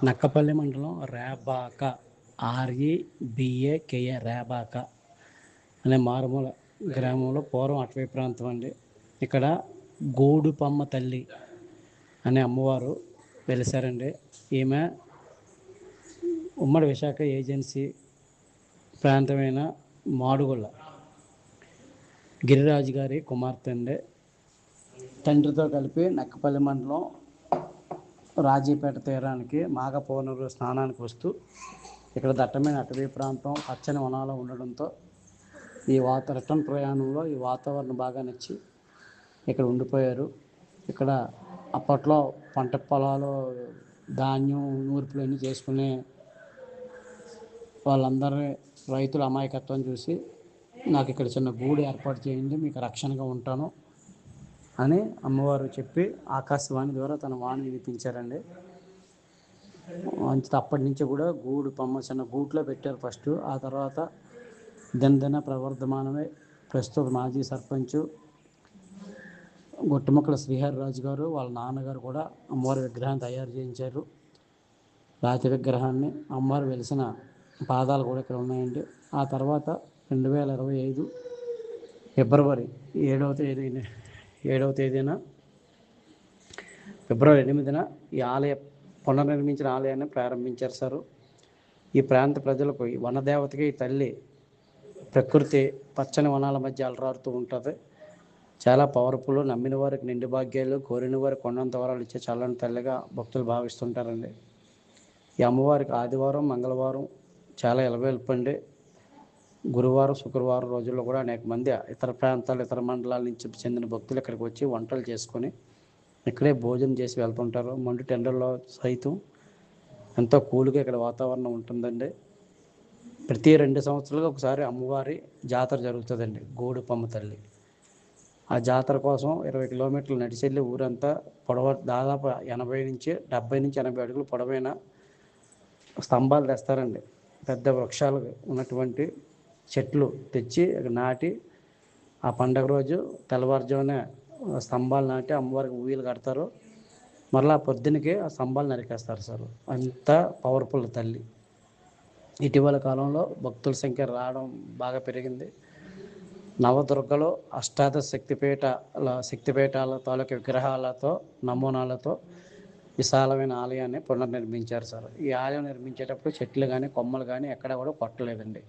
నక్కపల్లి మండలం రేబాక REBAKA రేబాక అనే మారుమూల గ్రామంలో పూర్వం అటవీ ప్రాంతం అండి. ఇక్కడ గూడుపమ్మ తల్లి అనే అమ్మవారు వెలిసారండి. ఈమె ఉమ్మడి విశాఖ ఏజెన్సీ ప్రాంతమైన మాడుగుల గిరిరాజు గారి కుమార్తె అండి. తండ్రితో కలిపి నక్కపల్లి మండలం రాజీపేట తీరానికి మాఘ పౌర్ణమిలో స్నానానికి వస్తూ ఇక్కడ దట్టమైన అటవీ ప్రాంతం పచ్చని వనాలు ఉండడంతో రిటర్న్ ప్రయాణంలో ఈ వాతావరణం బాగా నచ్చి ఇక్కడ ఉండిపోయారు. ఇక్కడ అప్పట్లో పంట పొలాలు ధాన్యం నూర్పులు అన్నీ చేసుకునే వాళ్ళందరి రైతుల అమాయకత్వం చూసి నాకు ఇక్కడ చిన్న గూడు ఏర్పాటు చేయండి, మీకు రక్షణగా ఉంటాను అని అమ్మవారు చెప్పి ఆకాశవాణి ద్వారా తన వాణి వినిపించారండి. అప్పటి నుంచి కూడా గూడు పమ్మ చిన్న గూట్లో పెట్టారు ఫస్ట్. ఆ తర్వాత దినదిన ప్రవర్ధమానమే ప్రస్తుత మాజీ సర్పంచ్ గొట్టుముక్కల శ్రీహరిరాజు గారు వాళ్ళ నాన్నగారు కూడా అమ్మవారి విగ్రహాన్ని తయారు చేయించారు. రాతి విగ్రహాన్ని అమ్మవారు వెలిసిన పాదాలు కూడా ఇక్కడ ఉన్నాయండి. ఆ తర్వాత 2025 ఫిబ్రవరి 7వ తేదీన ఫిబ్రవరి 8న ఈ పునర్నిర్మించిన ఆలయాన్ని ప్రారంభించారు సారు. ఈ ప్రాంత ప్రజలకు ఈ వనదేవతకి ఈ తల్లి ప్రకృతి పచ్చని వనాల మధ్య అలరారుతూ ఉంటుంది. చాలా పవర్ఫుల్. నమ్మిన వారికి నిండు భాగ్యాలు, కోరిన వారికి కొండంత వరాలు ఇచ్చే చల్లని తల్లిగా భక్తులు భావిస్తుంటారండి. ఈ అమ్మవారికి ఆదివారం, మంగళవారం చాలా ఇలవేల్పండి. గురువారం, శుక్రవారం రోజుల్లో కూడా అనేక మంది ఇతర ప్రాంతాలు, ఇతర మండలాల నుంచి చెందిన భక్తులు ఇక్కడికి వచ్చి వంటలు చేసుకొని ఇక్కడే భోజనం చేసి వెళ్తుంటారు. మండు టెండర్లో సైతం ఎంతో కూల్గా ఇక్కడ వాతావరణం ఉంటుందండి. ప్రతి 2 సంవత్సరాలకు ఒకసారి అమ్మవారి జాతర జరుగుతుందండి, గూడుపమ్మ తల్లి. ఆ జాతర కోసం 20 కిలోమీటర్లు నడిచెళ్ళి ఊరంతా దాదాపు 70 నుంచి 80 అడుగులు పొడవైన స్తంభాలు తెస్తారండి. పెద్ద వృక్షాలు ఉన్నటువంటి చెట్లు తెచ్చి నాటి ఆ పండగ రోజు తెల్లవారుజామున స్తంభాలు నాటి అమ్మవారికి ఊయలు కడతారు. మరలా పొద్దునకి ఆ స్తంభాలు నరికేస్తారు సార్. అంత పవర్ఫుల్ తల్లి. ఇటీవల కాలంలో భక్తుల సంఖ్య రావడం బాగా పెరిగింది. నవదుర్గలో అష్టాదశ శక్తిపీఠాల తాలూకు విగ్రహాలతో నమూనాలతో విశాలమైన ఆలయాన్ని పునర్నిర్మించారు సార్. ఈ ఆలయం నిర్మించేటప్పుడు చెట్లు కానీ కొమ్మలు కానీ ఎక్కడ కూడా కొట్టలేదండి.